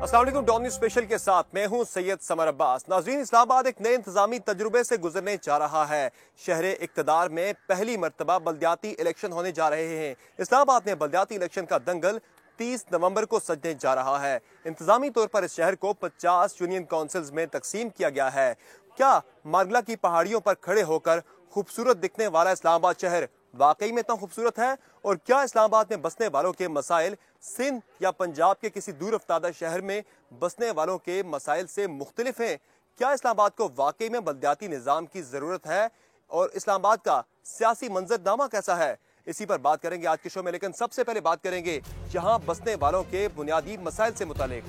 अस्सलाम वालेकुम। Don news special के साथ मैं हूं सैयद समर अब्बास। नाज़रीन, इस्लामाबाद एक नए इंतजामी तजुर्बे से गुजरने जा रहा है। शहरे इक्तदार में पहली मरतबा बल्दियाती इलेक्शन होने जा रहे हैं। इस्लामाबाद में बल्दियाती इलेक्शन का दंगल 30 नवंबर को सजने जा रहा है। इंतजामी तौर पर इस शहर को 50 यूनियन काउंसिल्स में तकसीम किया गया है। क्या मारगला की पहाड़ियों पर खड़े होकर खूबसूरत दिखने वाला इस्लामाबाद शहर वाकई में इतना खूबसूरत है? और क्या इस्लामाबाद में बसने वालों के मसाइल सिंध या पंजाब के किसी दूर अफ्तादा शहर में बसने वालों के मसाइल से मुख्तलिफ हैं? क्या इस्लामाबाद को वाकई में बल्दियाती निज़ाम की ज़रूरत है? और इस्लामाबाद का सियासी मंजरनामा कैसा है? इसी पर बात करेंगे आज के शो में, लेकिन सबसे पहले बात करेंगे यहाँ बसने वालों के बुनियादी मसाइल से मुतालिक।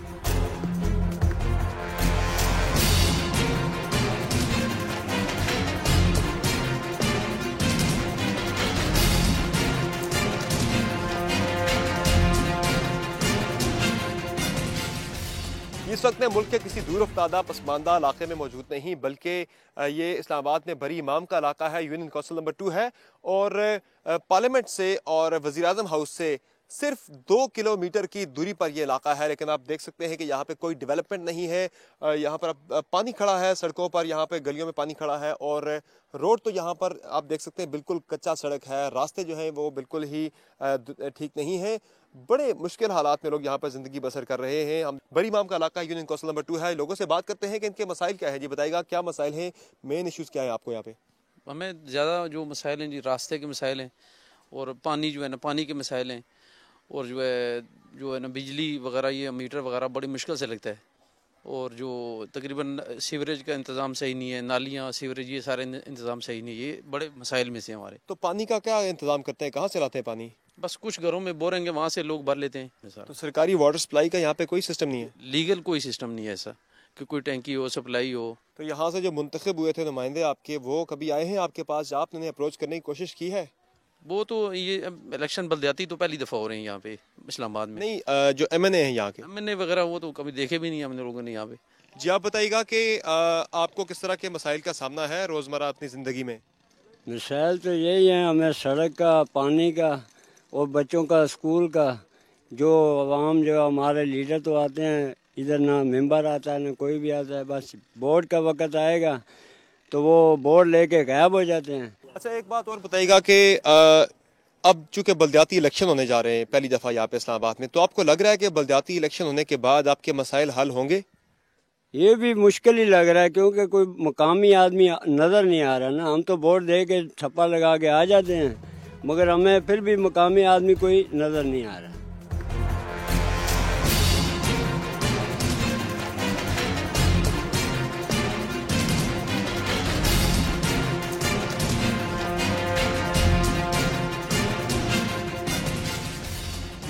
इस वक्त में मुल्क के किसी दूर अफ्तादा पसमानदा इलाके में मौजूद नहीं, बल्कि ये इस्लामाबाद में बरी इमाम का इलाका है। यूनियन काउंसिल नंबर 2 है और पार्लियामेंट से और वज़ीर आज़म हाउस से सिर्फ 2 किलोमीटर की दूरी पर यह इलाका है। लेकिन आप देख सकते हैं कि यहाँ पे कोई डेवलपमेंट नहीं है। यहाँ पर पानी खड़ा है सड़कों पर, यहाँ पे गलियों में पानी खड़ा है और रोड तो यहाँ पर आप देख सकते हैं बिल्कुल कच्चा सड़क है। रास्ते जो हैं वो बिल्कुल ही ठीक नहीं है। बड़े मुश्किल हालात में लोग यहाँ पर जिंदगी बसर कर रहे हैं। हम बरी इमाम का इलाका यूनियन काउंसिल नंबर 2 है। लोगों से बात करते हैं कि इनके मसाइल क्या है। जी बताइएगा, क्या मसाइल हैं, मेन इश्यूज क्या है आपको यहाँ पे? हमें ज़्यादा जो मसाइल हैं जी, रास्ते के मसाइल हैं और पानी जो है ना, पानी के मसाइल हैं और जो है ना बिजली वगैरह, ये मीटर वगैरह बड़ी मुश्किल से लगता है। और जो तकरीबन सीवरेज का इंतज़ाम सही नहीं है, नालियाँ सीवरेज ये सारे इंतज़ाम सही नहीं है। ये बड़े मसाइल में से हमारे। तो पानी का क्या इंतजाम करते हैं, कहाँ से लाते हैं पानी? बस कुछ घरों में बोरेंग है, वहाँ से लोग भर लेते हैं। तो सरकारी वाटर सप्लाई का यहाँ पे कोई सिस्टम नहीं है? लीगल कोई सिस्टम नहीं है ऐसा कि कोई टैंकी हो, सप्लाई हो। तो यहाँ से जो मुंतखब हुए थे नुमाइंदे आपके, वो कभी आए हैं आपके पास? आपने अप्रोच करने की कोशिश की है? वो तो ये इलेक्शन बल्दियाती तो पहली दफ़ा हो रहे हैं यहाँ पे इस्लामाबाद में। नहीं, जो MNA हैं यहाँ के, MNA वगैरह वो तो कभी देखे भी नहीं हमने लोगों ने यहाँ पे। जी आप बताइएगा कि आपको किस तरह के मसाइल का सामना है रोज़मर्रा अपनी ज़िंदगी में? मिसाइल तो यही है, हमें सड़क का, पानी का और बच्चों का स्कूल का। जो आवाम जो हमारे लीडर तो आते हैं इधर, ना मेंबर आता है ना कोई भी आता है। बस वोट का वक्त आएगा तो वो वोट लेके गायब हो जाते हैं। अच्छा, एक बात और बताइएगा कि अब चूंकि बल्दियाती इलेक्शन होने जा रहे हैं पहली दफ़ा यहाँ पे इस्लामाबाद में, तो आपको लग रहा है कि बल्दियाती इलेक्शन होने के बाद आपके मसाइल हल होंगे? ये भी मुश्किल ही लग रहा है क्योंकि कोई मकामी आदमी नज़र नहीं आ रहा ना। हम तो वोट दे के छप्पा लगा के आ जाते हैं, मगर हमें फिर भी मकामी आदमी कोई नज़र नहीं आ रहा।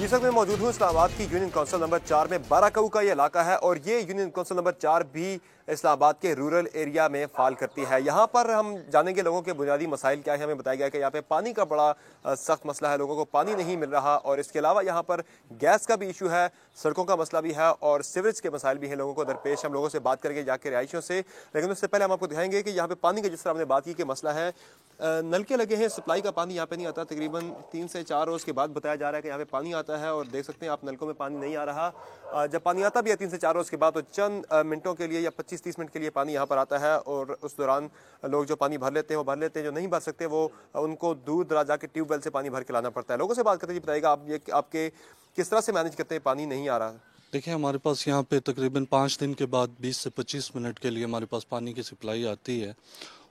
इस वक्त मैं मौजूद हूँ इस्लामाबाद की यूनियन काउंसिल नंबर 4 में। बाराकऊ का ये इलाका है और ये यूनियन काउंसिल नंबर 4 भी इस्लामाबाद के रूरल एरिया में फाल करती है। यहाँ पर हम जानेंगे लोगों के बुनियादी मसाइल क्या है। हमें बताया गया कि यहाँ पे पानी का बड़ा सख्त मसला है, लोगों को पानी नहीं मिल रहा और इसके अलावा यहाँ पर गैस का भी इशू है, सड़कों का मसला भी है और सीवरेज के मसाइल भी हैं लोगों को दरपेश। हम लोगों से बात करेंगे जाके रिहायशियों से, लेकिन उससे पहले हम आपको दिखाएंगे कि यहाँ पे पानी का जिस तरह हमने बात की कि मसला है, नलके लगे हैं, सप्लाई का पानी यहाँ पे नहीं आता। तकरीबन 3 से 4 रोज़ के बाद बताया जा रहा है कि यहाँ पे पानी आता है और देख सकते हैं आप नलकों में पानी नहीं आ रहा। जब पानी आता भी है 3 से 4 रोज़ के बाद, तो चंद मिनटों के लिए या 25-30 मिनट के लिए पानी यहाँ पर आता है और उस दौरान लोग जो पानी भर लेते हैं वो भर लेते हैं, जो नहीं भर सकते वो उनको दूर दराज जाके ट्यूबवेल से पानी भर के लाना पड़ता है। लोगों से बात करते हैं, बताइएगा आप ये आपके किस तरह से मैनेज करते हैं, पानी नहीं आ रहा? देखिए, हमारे पास यहाँ पे तकरीबन 5 दिन के बाद 20 से 25 मिनट के लिए हमारे पास पानी की सप्लाई आती है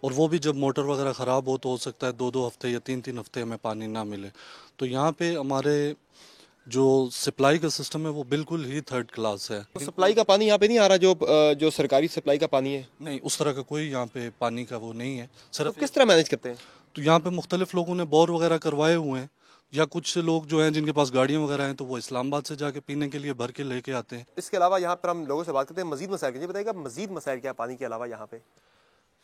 और वो भी जब मोटर वगैरह ख़राब हो तो हो सकता है 2-2 हफ्ते या 3-3 हफ्ते हमें पानी ना मिले। तो यहाँ पे हमारे जो सप्लाई का सिस्टम है वो बिल्कुल ही 3rd क्लास है। तो सप्लाई का पानी यहाँ पे नहीं आ रहा जो सरकारी सप्लाई का पानी है? नहीं, उस तरह का कोई यहाँ पे पानी का वो नहीं है। तो किस तरह मैनेज करते हैं? तो यहाँ पे मुख्तलिफ लोगों ने बोर वगैरह करवाए हुए हैं, या कुछ लोग जो हैं जिनके पास गाड़ियाँ वगैरह हैं तो वो इस्लामाबाद से जाके पीने के लिए भर के लेके आते हैं। इसके अलावा यहाँ पर हम लोगों से बात करते हैं मजीद मसाइल के। बताइएगा मजीद मसाइल क्या है पानी के अलावा यहाँ पे?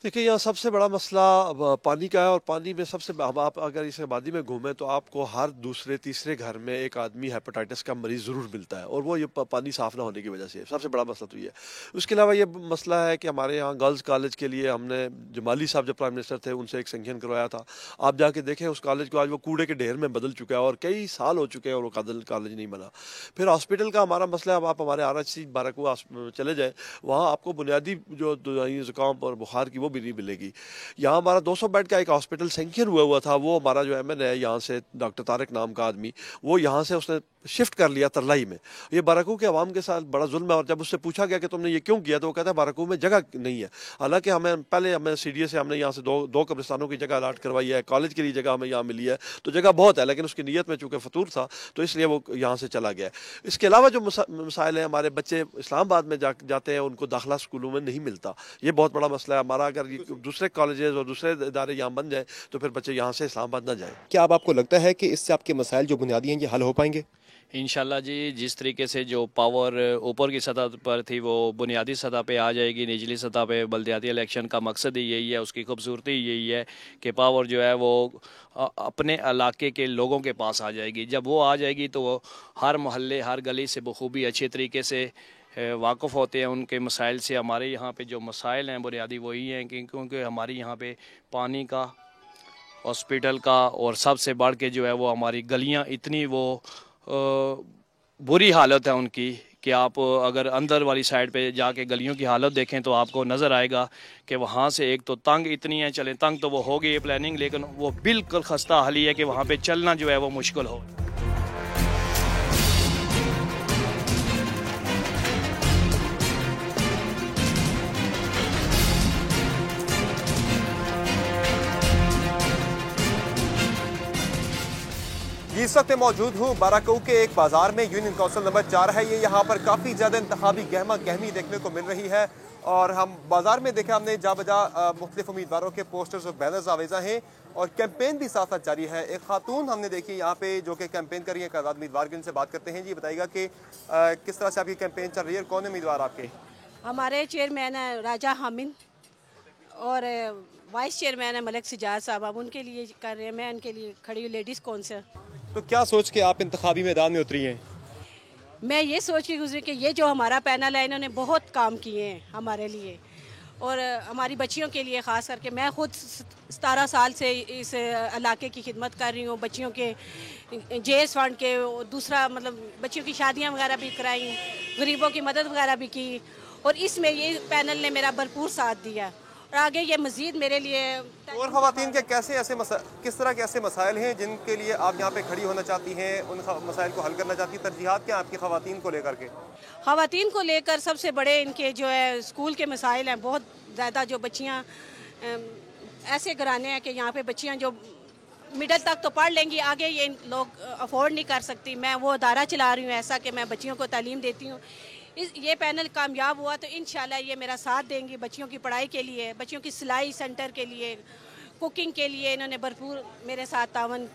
देखिए, यहाँ सबसे बड़ा मसला पानी का है, और पानी में सबसे हम आप अगर इस आबादी में घूमें तो आपको हर दूसरे तीसरे घर में एक आदमी हेपेटाइटिस का मरीज़ ज़रूर मिलता है, और वो ये पानी साफ़ ना होने की वजह से है। सबसे बड़ा मसला तो ये है। उसके अलावा ये मसला है कि हमारे यहाँ गर्ल्स कॉलेज के लिए हमने जमाली साहब जो प्राइम मिनिस्टर थे उनसे एक सैंक्शन करवाया था। आप जाके देखें उस कॉलेज को, आज वो कूड़े के ढेर में बदल चुका है और कई साल हो चुके हैं और वो कॉलेज नहीं बना। फिर हॉस्पिटल का हमारा मसला है। अब आप हमारे RHC बाराकू चले जाएँ, वहाँ आपको बुनियादी जो दवाई ज़ुकाम और बुखार की वो भी नहीं मिलेगी। यहाँ हमारा 200 बेड का एक हॉस्पिटल सैंक्शन हुआ था, वो हमारा जो MN है यहाँ से, डॉक्टर तारिक नाम का आदमी, वो यहाँ से उसने शिफ्ट कर लिया तरलाई में। ये बाराकू के अवाम के साथ बड़ा जुल्म है, और जब उससे पूछा गया कि तुमने ये क्यों किया तो वो कहता है बाराकू में जगह नहीं है। हालांकि हमें CDA से हमने यहाँ से दो कब्रिस्तानों की जगह अलाट करवाई है, कॉलेज के लिए जगह हमें यहाँ मिली है, तो जगह बहुत है, लेकिन उसकी नीयत में चूँकि फतूर था तो इसलिए वो यहाँ से चला गया। इसके अलावा जो मसाइल हैं, हमारे बच्चे इस्लामाबाद में जाते हैं, उनको दाखिला स्कूलों में नहीं मिलता, ये बहुत बड़ा मसला है हमारा। अगर दूसरे कॉलेजेस और दूसरे इदारे यहाँ बन जाए तो फिर बच्चे यहाँ से इस्लामाबाद ना जाए। क्या अब आपको लगता है कि इससे आपके मसाइल जो बुनियादी हैं ये हल हो पाएंगे? इंशाल्लाह जी, जिस तरीके से जो पावर ऊपर की सतह पर थी वो बुनियादी सतह पे आ जाएगी, निचली सतह पे। बल्दियाती इलेक्शन का मकसद ही यही है, उसकी खूबसूरती यही है कि पावर जो है वो अपने इलाके के लोगों के पास आ जाएगी। जब वो आ जाएगी तो वो हर मोहल्ले, हर गली से बखूबी अच्छे तरीके से वाक़फ़ होते हैं उनके मसाइल से। हमारे यहाँ पे जो मसाइल हैं बुनियादी वही हैं, क्योंकि हमारे यहाँ पे पानी का, हॉस्पिटल का, और सबसे बढ़ के जो है वो हमारी गलियाँ इतनी वो बुरी हालत है उनकी कि आप अगर अंदर वाली साइड पे जाके गलियों की हालत देखें तो आपको नज़र आएगा कि वहाँ से एक तो तंग इतनी है, चलें तंग तो वो हो गई है प्लानिंग, लेकिन वो बिल्कुल खस्ता हाली है कि वहाँ पे चलना जो है वो मुश्किल हो। इस वक्त मैं मौजूद हूँ बाराकू के एक बाजार में। यूनियन काउंसिल नंबर 4 है ये। यहाँ पर काफ़ी ज़्यादा इंतखाबी गहमा गहमी देखने को मिल रही है, और हम बाजार में देखा हमने जा बजा मुख्तलिफ उम्मीदवारों के पोस्टर्स और बैनर्स आवेजा हैं, और कैंपेन भी साथ साथ जारी है। एक खातून हमने देखी यहाँ पे जो कि कैंपेन कर रही है, एक आज़ाद उम्मीदवार के, इनसे बात करते हैं। जी बताइएगा कि किस तरह से आपकी कैंपेन चल रही है, कौन है उम्मीदवार आपके? हमारे चेयरमैन है राजा हामिद, और वाइस चेयरमैन है मलिक सिजाद साहब। अब उनके लिए कर रहे हैं, मैं उनके लिए खड़ी हूँ लेडीज़ काउंसिल। तो क्या सोच के आप इंतखाबी मैदान में उतरी हैं? मैं ये सोच के गुजरी कि ये जो हमारा पैनल है इन्होंने बहुत काम किए हैं हमारे लिए और हमारी बच्चियों के लिए। ख़ास करके मैं ख़ुद 17 साल से इस इलाके की खिदमत कर रही हूँ, बच्चियों के JS फंड के, दूसरा मतलब बच्चियों की शादियाँ वगैरह भी कराई, गरीबों की मदद वगैरह भी की, और इसमें ये पैनल ने मेरा भरपूर साथ दिया, और आगे ये मज़ीद मेरे लिए। और ख़वातीन के कैसे ऐसे किस तरह के ऐसे मसाइल हैं जिनके लिए आप यहाँ पे खड़ी होना चाहती हैं, उन मसाइल को हल करना चाहती हैं? तरजीहात क्या आपकी ख़वातीन को लेकर के? ख़वातीन को लेकर सबसे बड़े इनके जो है स्कूल के मसाइल हैं बहुत ज़्यादा। जो बच्चियाँ ऐसे घराने हैं कि यहाँ पे बच्चियाँ जो मिडिल तक तो पढ़ लेंगी, आगे ये लोग अफोर्ड नहीं कर सकती। मैं वो अदारा चला रही हूँ ऐसा कि मैं बच्चियों को तालीम देती हूँ। ये पैनल कामयाब हुआ तो इंशाल्लाह ये मेरा साथ देंगी बच्चियों की पढ़ाई के लिए, बच्चियों की सिलाई सेंटर के लिए, कुकिंग के लिए। इन्होंने भरपूर मेरे साथ तावन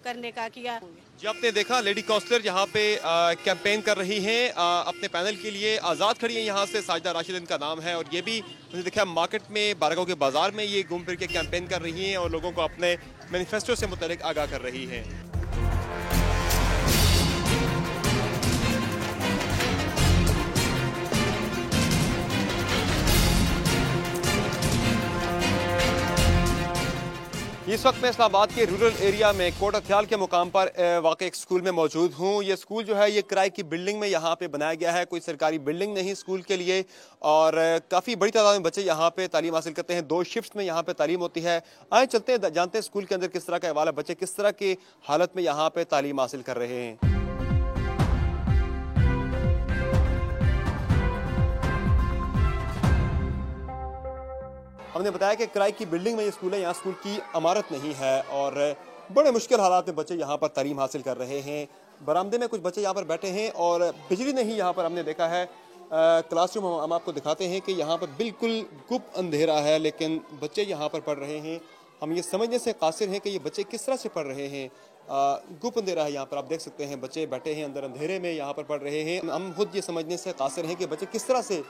करने का किया। जी आपने देखा लेडी काउंसलर यहाँ पे कैंपेन कर रही हैं अपने पैनल के लिए। आज़ाद खड़ी है यहाँ से, साजिदा राशिद इनका नाम है, और ये भी मैंने देखा मार्केट में, बाराकू के बाजार में ये घूम फिर के कैंपेन कर रही हैं और लोगों को अपने मैनिफेस्टो से मुतल्लिक आगाह कर रही हैं। इस वक्त मैं इस्लामाबाद के रूरल एरिया में कोट अख्याल के मुकाम पर वाक़ एक स्कूल में मौजूद हूँ। ये स्कूल जो है ये किराए की बिल्डिंग में यहाँ पे बनाया गया है, कोई सरकारी बिल्डिंग नहीं स्कूल के लिए, और काफ़ी बड़ी तादाद में बच्चे यहाँ पे तालीम हासिल करते हैं। 2 शिफ्ट में यहाँ पे तालीम होती है। आए चलते हैं, जानते हैं स्कूल के अंदर किस तरह का अहवाल है, बच्चे किस तरह की हालत में यहाँ पे तालीम हासिल कर रहे हैं। हमने बताया कि किराए की बिल्डिंग में ये स्कूल है, यहाँ स्कूल की इमारत नहीं है, और बड़े मुश्किल हालात में बच्चे यहाँ पर तालीम हासिल कर रहे हैं। बरामदे में कुछ बच्चे यहाँ पर बैठे हैं और बिजली नहीं यहाँ पर हमने देखा है। क्लासरूम हम आपको दिखाते हैं कि यहाँ पर बिल्कुल गुप अंधेरा है, लेकिन बच्चे यहाँ पर पढ़ रहे हैं। हम ये समझने से कासिर हैं कि ये बच्चे किस तरह से पढ़ रहे हैं। गुप अंधेरा है यहाँ पर, आप देख सकते हैं बच्चे बैठे हैं अंदर अंधेरे में यहाँ पर पढ़ रहे हैं। हम खुद ये समझने से कासिर हैं कि बच्चे किस तरह से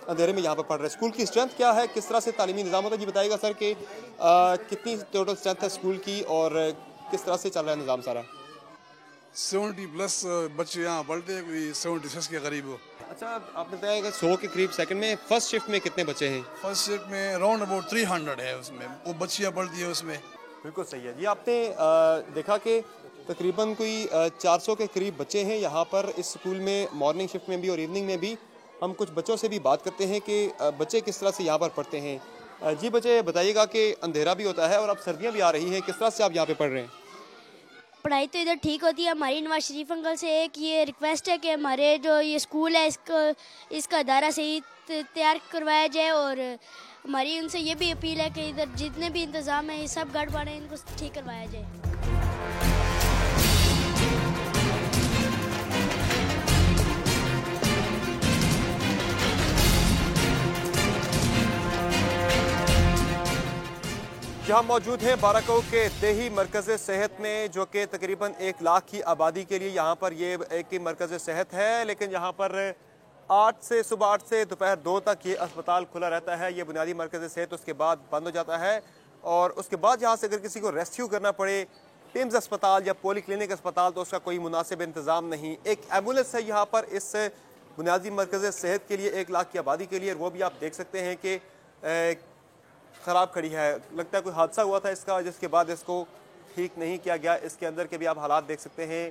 अंधेरे में यहाँ पर पढ़ रहे हैं। स्कूल की स्ट्रेंथ क्या है, किस तरह से तालीमी निज़ाम होता है, ये बताइएगा सर कि कितनी टोटल स्ट्रेंथ है स्कूल की और किस तरह से चल रहा है निज़ाम सारा। 70+ बच्चे यहाँ पढ़ते हैं, कोई 76 के करीब हो। अच्छा, आपने बताया 100 के करीब। सेकंड में फर्स्ट शिफ्ट में कितने बच्चे हैं? फर्स्ट शिफ्ट में राउंड अबाउट 300 है, उसमें वो बच्चियाँ पढ़ती हैं उसमें। बिल्कुल सही है जी। आपने देखा कि तकरीबन कोई 400 के करीब बच्चे हैं यहाँ पर इस स्कूल में। मॉर्निंग शिफ्ट में भी और इवनिंग में भी हम कुछ बच्चों से भी बात करते हैं कि बच्चे किस तरह से यहाँ पर पढ़ते हैं। जी बच्चे बताइएगा कि अंधेरा भी होता है और अब सर्दियाँ भी आ रही हैं, किस तरह से आप यहाँ पे पढ़ रहे हैं? पढ़ाई तो इधर ठीक होती है। हमारी नवाज शरीफ अंकल से एक ये रिक्वेस्ट है कि हमारे जो ये स्कूल है इसका अदारा सही तैयार करवाया जाए, और हमारी उनसे ये भी अपील है कि इधर जितने भी इंतज़ाम है ये सब गड़बड़ है, इनको ठीक करवाया जाए। यहाँ मौजूद हैं बाराकाऊ के देही मरकज़ सेहत में, जो कि तकरीबन 1 लाख की आबादी के लिए यहाँ पर ये एक ही मरकज़ सेहत है। लेकिन यहाँ पर सुबह 8 से दोपहर 2 तक ये अस्पताल खुला रहता है, ये बुनियादी मरकज़ सेहत। उसके बाद बंद हो जाता है और उसके बाद यहाँ से अगर किसी को रेस्क्यू करना पड़े पिम्स अस्पताल या पोली क्लिनिक अस्पताल तो उसका कोई मुनासिब इंतज़ाम नहीं। एक एम्बुलेंस है यहाँ पर इस बुनियादी मरकज़ सेहत के लिए 1 लाख की आबादी के लिए, और वो भी आप देख सकते हैं कि ख़राब खड़ी है। लगता है कोई हादसा हुआ था इसका, जिसके बाद इसको ठीक नहीं किया गया। इसके अंदर के भी आप हालात देख सकते हैं।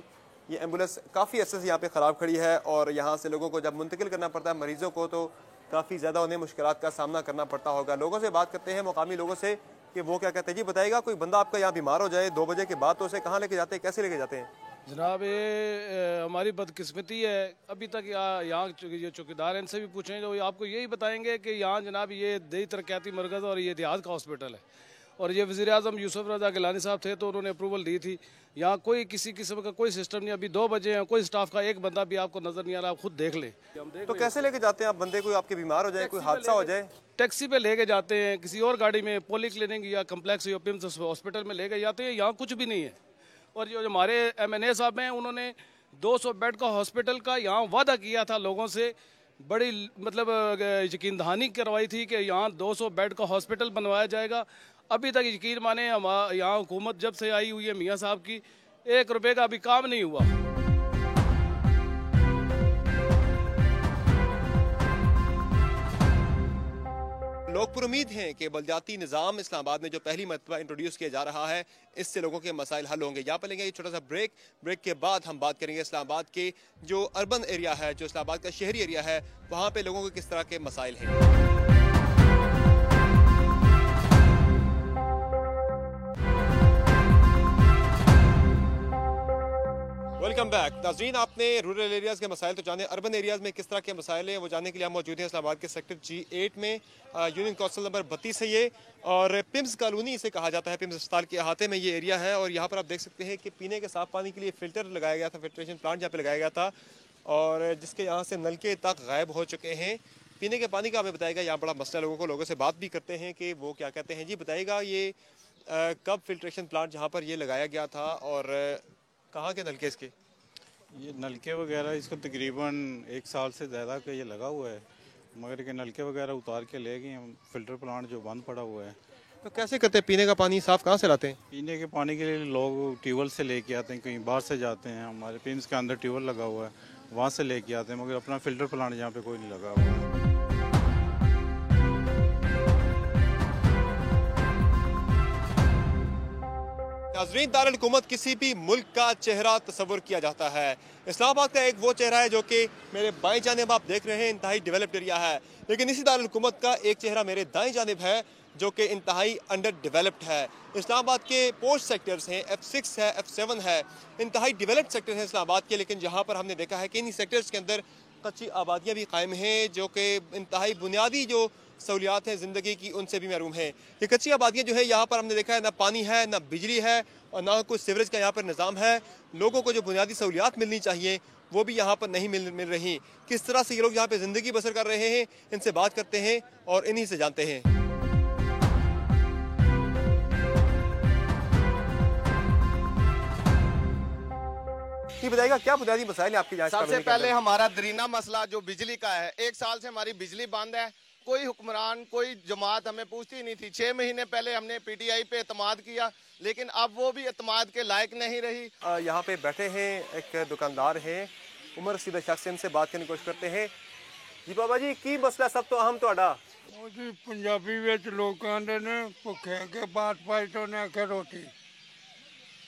ये एम्बुलेंस काफ़ी अरसे से यहाँ पे ख़राब खड़ी है और यहाँ से लोगों को जब मुंतकिल करना पड़ता है मरीज़ों को तो काफ़ी ज़्यादा उन्हें मुश्किलात का सामना करना पड़ता होगा। लोगों से बात करते हैं, मुकामी लोगों से, कि वो क्या कहते हैं। जी बताइएगा, कोई बंदा आपका यहाँ बीमार हो जाए 2 बजे के बाद तो उसे कहाँ लेके जाते हैं, कैसे लेके जाते हैं? जनाब ये हमारी बदकिस्मती है, अभी तक यहाँ जो चौकीदार हैं इनसे भी पूछें तो आपको यही बताएंगे कि यहाँ जनाब ये देही तरक्याती मरकज़ और ये देहात का हॉस्पिटल है, और ये वज़ीर आज़म यूसुफ रज़ा गिलानी साहब थे तो उन्होंने अप्रूवल दी थी। यहाँ कोई किसी किस्म का कोई सिस्टम नहीं। अभी 2 बजे हैं, कोई स्टाफ का एक बंदा भी आपको नज़र नहीं आ रहा, आप खुद देख लें। तो कैसे लेके जाते हैं आप बंदे? कोई आपके बीमार हो जाए, कोई हादसा हो जाए? टैक्सी पे लेके जाते हैं, किसी और गाड़ी में पोली क्लिनिक या कम्प्लेक्स या पिम्स हॉस्पिटल में लेके जाते हैं। यहाँ कुछ भी नहीं है। और जो हमारे MNA साहब हैं उन्होंने 200 बेड का हॉस्पिटल का यहाँ वादा किया था लोगों से, बड़ी मतलब यकीन दहानी करवाई थी कि यहाँ 200 बेड का हॉस्पिटल बनवाया जाएगा। अभी तक यकीन माने यहाँ हुकूमत जब से आई हुई है मियाँ साहब की, 1 रुपये का अभी काम नहीं हुआ। लोग पुरुमीद हैं कि बलदियाती निज़ाम इस्लामाबाद में जो पहली मरतबा इंट्रोड्यूस किया जा रहा है इससे लोगों के मसाइल हल होंगे। यहाँ पर लेंगे एक छोटा सा ब्रेक के बाद हम बात करेंगे इस्लामाबाद के जो अर्बन एरिया है, जो इस्लामाबाद का शहरी एरिया है, वहाँ पे लोगों के किस तरह के मसाइल हैं। वेलकम बैक नाज़रीन। आपने रूरल एरियाज़ के मसाइल तो जाने, अर्बन एरियाज़ में किस तरह के मसाइल हैं वो जानने के लिए हम मौजूद हैं इस्लामाबाद के सेक्टर G8 में। यूनियन कौंसिल नंबर 32 है ये, और पिम्स कॉलोनी इसे कहा जाता है। पिम्स अस्पताल के अहाते में ये एरिया है और यहाँ पर आप देख सकते हैं कि पीने के साफ़ पानी के लिए फ़िल्टर लगाया गया था, फिल्ट्रेशन प्लांट यहाँ पे लगाया गया था, और जिसके यहाँ से नलके तक गायब हो चुके हैं। पीने के पानी का हमें बताएगा यहाँ बड़ा मसला, लोगों से बात भी करते हैं कि वो क्या कहते हैं। जी बताइएगा, ये कब फिल्ट्रेशन प्लांट जहाँ पर ये लगाया गया था और कहाँ के नलके इसके? ये नलके वगैरह इसको तकरीबन 1 साल से ज़्यादा का ये लगा हुआ है, मगर के नलके वगैरह उतार के ले गए हम। फिल्टर प्लांट जो बंद पड़ा हुआ है। तो कैसे करते हैं? पीने का पानी साफ़ कहाँ से लाते हैं? पीने के पानी के लिए लोग ट्यूबवेल से लेके आते हैं, कहीं बाहर से जाते हैं। हमारे पिम्स के अंदर ट्यूबवेल लगा हुआ है, वहाँ से लेके आते हैं, मगर अपना फ़िल्टर प्लांट यहाँ पे कोई नहीं लगा हुआ है। नाज़रीन, दारुल हुकूमत किसी भी मुल्क का चेहरा तस्वुर किया जाता है। इस्लामाबाद का एक वो चेहरा है जो कि मेरे बाएं जानिब आप देख रहे हैं, इंतहाई डेवलप्ड एरिया है। लेकिन इसी दारुल हुकूमत का एक चेहरा मेरे दाएं जानिब है जो कि इंतहाई अंडर डेवलप्ड है। इस्लामाबाद के पोस्ट सेक्टर्स हैं, F6 है, F7 है, इंतहाई डेवलप्ड सेक्टर हैं इस्लामाबाद के। लेकिन यहाँ पर हमने देखा है कि इन सेक्टर्स के अंदर कच्ची आबादियाँ भी कायम हैं जो कि इंतहाई बुनियादी जो सहूलियात हैं ज़िंदगी की उनसे भी महरूम हैं। ये कच्ची आबादियाँ जो है यहाँ पर हमने देखा है ना पानी है, ना बिजली है, और ना कोई सीवरेज का यहाँ पर निज़ाम है। लोगों को जो बुनियादी सहूलियात मिलनी चाहिए वो भी यहाँ पर नहीं मिल रही। किस तरह से ये लोग यहाँ पे ज़िंदगी बसर कर रहे हैं, इनसे बात करते हैं और इन्हीं से जानते हैं। ये बताइएगा क्या बुनियादी मसाइल है आपके यहाँ? सबसे पहले हमारा दरीना मसला जो बिजली का है, 1 साल से हमारी बिजली बंद है। कोई हुक्मरान, कोई जमात हमें पूछती नहीं थी। 6 महीने पहले हमने पीटीआई पे एतमाद किया, लेकिन अब वो भी एतमाद के लायक नहीं रही। यहाँ पे बैठे हैं एक दुकानदार हैं, उमर सीधा शख्स, इनसे बात करने की कोशिश करते हैं। जी बाबा जी, की मसला सब तो अहम ਤੁਹਾਡਾ? जी पंजाबी ਵਿੱਚ ਲੋਕ ਆਂਦੇ ਨੇ ਭੁੱਖੇ ਕੇ ਬਾਤ ਪਾਈ ਤੋਂ ਨੇ ਆਖੇ ਰੋਟੀ।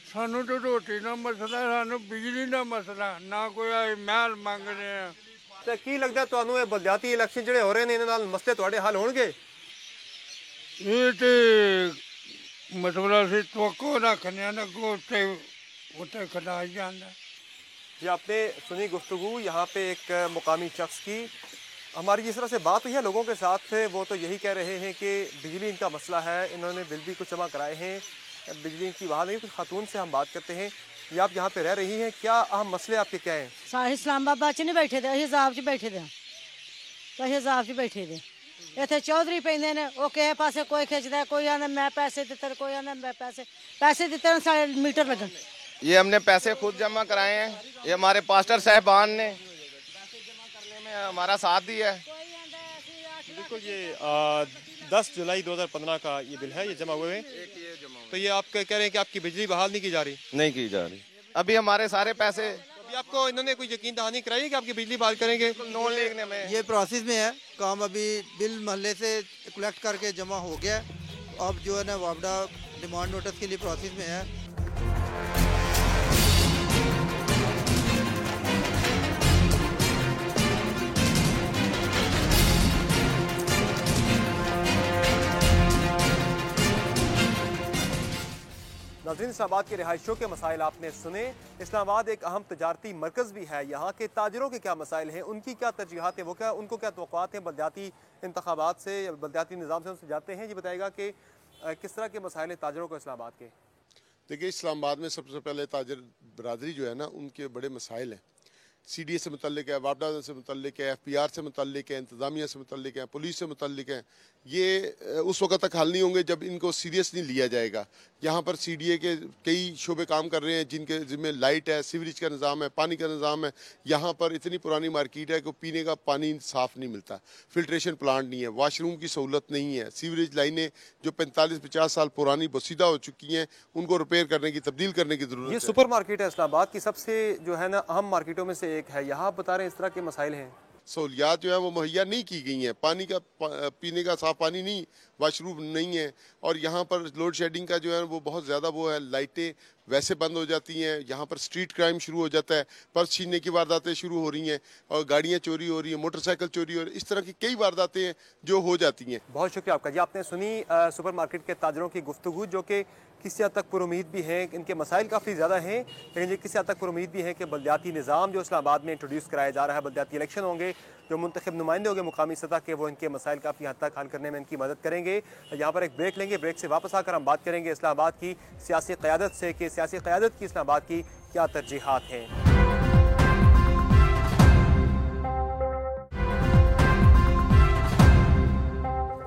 ਸਾਨੂੰ ਤਾਂ ਰੋਟੀ ਦਾ ਮਸਲਾ, ਸਾਨੂੰ ਬਿਜਲੀ ਦਾ ਮਸਲਾ, ਨਾ ਕੋਈ ਆਏ ਮਹਿਲ ਮੰਗ ਰਹੇ ਆ। ਤੇ ਕੀ ਲੱਗਦਾ ਤੁਹਾਨੂੰ ਇਹ ਬਲਦਿਆਤੀ ਇਲੈਕਸ਼ਨ ਜਿਹੜੇ ਹੋ ਰਹੇ ਨੇ ਇਹਨਾਂ ਨਾਲ ਮਸਲੇ ਤੁਹਾਡੇ ਹੱਲ ਹੋਣਗੇ? ਇਹ ਤੇ ਮਤਲਬ ਅਸੀਂ ਤੋਕੋ ਰੱਖਨੇ ਆ ਨਾ ਕੋਤੇ ਉੱਤੇ ਖੜਾ ਜਾਂਦਾ। ये आपने सुनी गुफ्तगू यहाँ पे एक मुकामी शख्स की। हमारी जिस तरह से बात हुई है लोगों के साथ, वो तो यही कह रहे हैं कि बिजली इनका मसला है, इन्होंने बिल भी कुछ जमा कराए हैं, बिजली इनकी वहाँ नहीं। कुछ खातून से हम बात करते हैं। ये आप यहाँ पे रह रही हैं, क्या अहम मसले आपके क्या हैं? सारे इस्लामाबाद च नहीं बैठे थे, हिजाब च बैठे थे, तो हिजाब च बैठे थे। इतने चौधरी पेंदे ने, वो किसे पासे कोई खिंचता, कोई आंदा मैं पैसे दिते, कोई आंदा मैं पैसे दिते, सारे मीटर लगन। ये हमने पैसे खुद जमा कराए हैं, ये हमारे पास्टर साहबान ने पैसे जमा करने में हमारा साथ दिया है। बिल्कुल, ये 10 जुलाई 2015 का ये बिल है, ये जमा हुए हैं। तो ये आप कह रहे हैं कि आपकी बिजली बहाल नहीं की जा रही? नहीं की जा रही। अभी हमारे सारे पैसे, अभी आपको इन्होंने कोई यकीन दहानी कराई है कि आपकी बिजली बहाल करेंगे? लोन लेने में ये प्रोसेस में है काम। अभी बिल महल्ले से कलेक्ट करके जमा हो गया, अब जो है ना वापडा डिमांड नोटिस के लिए प्रोसेस में है। नाज़रीन, इस्लामाबाद के रिहायशियों के मसाइल आपने सुने। इस्लामाबाद एक अहम तजारती मरकज़ भी है। यहाँ के ताजरों के क्या मसाइल हैं, उनकी क्या तरजीहात हैं, वो क्या उनको क्या तवक्कुआत हैं बलदियाती इंतखाबात से या बलदियाती निज़ाम से, उनसे जाते हैं। ये बताएगा कि किस तरह के मसाइल हैं ताजरों को इस्लामाबाद के। देखिए, इस्लामाबाद में सबसे पहले ताजर बरादरी जो है ना, उनके बड़े मसाइल हैं। CDA से मुतल्लिक है, वापडा से मुतल्लिक है, FPR से मुतल्लिक है, इंतज़ामिया से मुतल्लिक है, पुलिस से मुतल्लिक है। ये उस वक्त तक हल नहीं होंगे जब इनको सीरियस नहीं लिया जाएगा। यहाँ पर CDA के कई शोबे काम कर रहे हैं जिनके जिम्मे लाइट है, सीवरेज का निज़ाम है, पानी का निज़ाम है। यहाँ पर इतनी पुरानी मार्केट है कि पीने का पानी साफ़ नहीं मिलता, फिल्ट्रेशन प्लांट नहीं है, वाशरूम की सहूलत नहीं है, सीवरेज लाइनें जो 45-50 साल पुरानी बसीदा हो चुकी हैं, उनको रिपेयर करने की, तब्दील करने की ज़रूरत है। ये सुपर मार्केट है इस्लामाबाद की, सबसे जो है ना अहम मार्केटों में से एक है। यहाँ बता रहे हैं इस तरह के मसाइल हैं। सहूलियात जो है वो मुहैया नहीं की गई हैं। पानी का पीने का साफ पानी नहीं, वाशरूम नहीं है, और यहाँ पर लोड शेडिंग का जो है वो बहुत ज़्यादा वो है। लाइटें वैसे बंद हो जाती हैं, यहाँ पर स्ट्रीट क्राइम शुरू हो जाता है, पर्स छीनने की वारदातें शुरू हो रही हैं, और गाड़ियाँ चोरी हो रही हैं, मोटरसाइकिल चोरी हो रही है। इस तरह की कई वारदातें हैं जो हो जाती हैं। बहुत शुक्रिया आपका जी। आपने सुनी सुपर मार्केट के ताजरों की गुफ्तगू, जो कि किसी हद तक पुरुमीद भी हैं। इनके मसाइल काफ़ी ज़्यादा हैं, लेकिन ये किसी हद तक पुरुमीद भी हैं कि बलदियाती निज़ाम जो इस्लामाबाद में इंट्रोड्यूस कराया जा रहा है, बलदियाती इलेक्शन होंगे, जो मुंतखब नुमाइंदे होंगे मुकामी सतह के, वो इनके मसाइल काफ़ी हद तक हल करने में इनकी मदद करेंगे। यहाँ पर एक ब्रेक लेंगे, ब्रेक से वापस आकर हम बात करेंगे इस्लामाबाद की सियासी क़यादत से कि सियासी क़यादत की इस्लामाबाद की क्या तरजीहात हैं।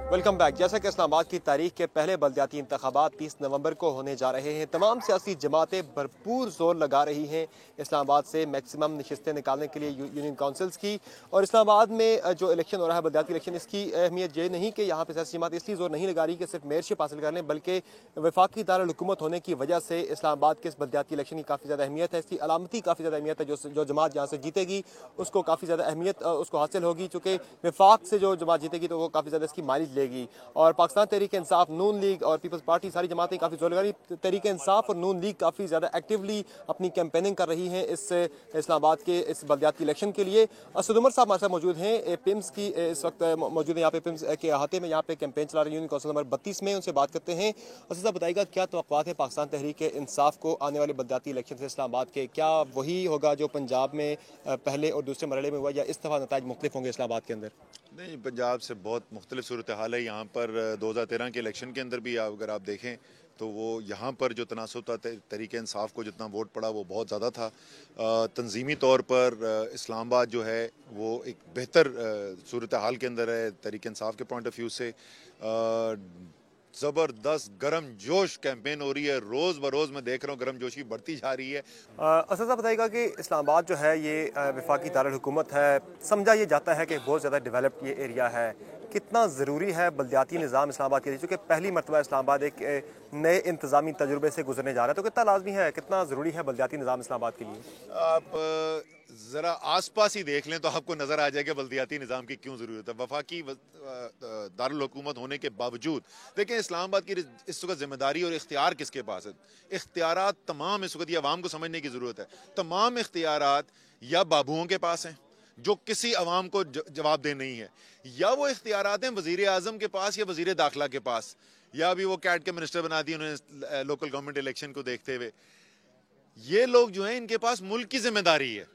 Welcome back. जैसा कि इस्लामाबाद की तारीख के पहले बलदियाती इंतखाबात 30 नवंबर को होने जा रहे हैं, तमाम सियासी जमातें भरपूर जोर लगा रही हैं इस्लामाबाद से मैक्सिमम नशिस्तें निकालने के लिए यूनियन काउंसिल्स की। और इस्लामाबाद में जो इलेक्शन हो रहा है, बलदियाती इलेक्शन, इसकी अहमियत ये नहीं कि यहाँ पर सियासी जमात इसलिए जोर नहीं लगा रही कि सिर्फ मेयरशिप हासिल कर लें, बल्कि वफाकी दारुल-हुकूमत होने की वजह से इस्लामाबाद के इस बलदियाती इलेक्शन की काफ़ी ज़्यादा अहमियत है। इसकी अलामती काफ़ी ज़्यादा अहमियत है। जो जमात यहाँ से जीतेगी उसको काफ़ी ज़्यादा अहमियत उसको हासिल होगी, चूँकि वफाक से जो जमात जीतेगी तो वो काफ़ी ज़्यादा इसकी माइलेज लेगी। और पाकिस्तान तहरीक इंसाफ, नून लीग और पीपल्स पार्टी, सारी जमातें काफ़ी जोर लगा रही। तहरीक इंसाफ और नून लीग काफ़ी ज़्यादा एक्टिवली अपनी कैंपेनिंग कर रही हैं इस इस्लामाबाद के इस बलदियाती इलेक्शन के लिए। असद उमर साहब हमारे साथ मौजूद हैं, पिम्स की इस वक्त मौजूद है यहाँ पे, पिम्स के अहाते में यहाँ पे कैंपेन चला रही है यूनियन काउंसिल नंबर 32 में। उनसे बात करते हैं। असद साहब, बताइएगा क्या तवक्कुआत है पाकिस्तान तहरीक इंसाफ को आने वाले बलदियाती इलेक्शन से इस्लामाबाद के? क्या वही होगा जो पंजाब में पहले और दूसरे मरहले में हुआ, या इस दफ़ा नताइज मुख्तलिफ होंगे इस्लामाबाद के अंदर? नहीं, पंजाब से बहुत मुख्तलिफ सूरत हाल है। यहाँ पर 2013 के इलेक्शन के अंदर भी अगर आप देखें तो वो यहाँ पर जो तनासुब था तहरीक इंसाफ को जितना वोट पड़ा वो बहुत ज़्यादा था। तंजीमी तौर पर इस्लामाबाद जो है वो एक बेहतर सूरत हाल के अंदर है तहरीक इंसाफ के पॉइंट ऑफ व्यू से। ज़बरदस्त गर्म जोश कैंपेन हो रही है। रोज़ बरोज़ मैं देख रहा हूँ गर्म जोशी बढ़ती जा रही है। असद साहब बताइएगा कि इस्लामाबाद जो है ये वफाकी दारुल हुकूमत है, समझा ये जाता है कि बहुत ज़्यादा डेवलप्ड ये एरिया है, कितना ज़रूरी है बल्दियाती निज़ाम इस्लामाबाद के लिए, चूँकि पहली मरतबा इस्लामाबाद एक नए इंतज़ामी तजुर्बे से गुजरने जा रहा है, तो कितना लाजमी है, कितना ज़रूरी है बल्दियाती निज़ाम इस्लामाबाद के लिए? आप ज़रा आसपास ही देख लें तो आपको नज़र आ जाएगा बल्दियाती निज़ाम की क्यों ज़रूरत है। वफाकी दारुल हुकूमत होने के बावजूद देखें इस्लामाबाद की इस वक्त जिम्मेदारी और इख्तियार किसके पास है। इख्तियारात तमाम इस वक्त ये अवाम को समझने की ज़रूरत है, तमाम इख्तियारात या बाबुओं के पास हैं जो किसी अवाम को जवाबदेह नहीं है, या वो इख्तियारात हैं वज़ीर आज़म के पास या वज़ीर दाखिला के पास, या अभी वो कैट के मिनिस्टर बना दिए उन्होंने लोकल गवर्नमेंट इलेक्शन को देखते हुए। ये लोग जो हैं इनके पास मुल्क की जिम्मेदारी है।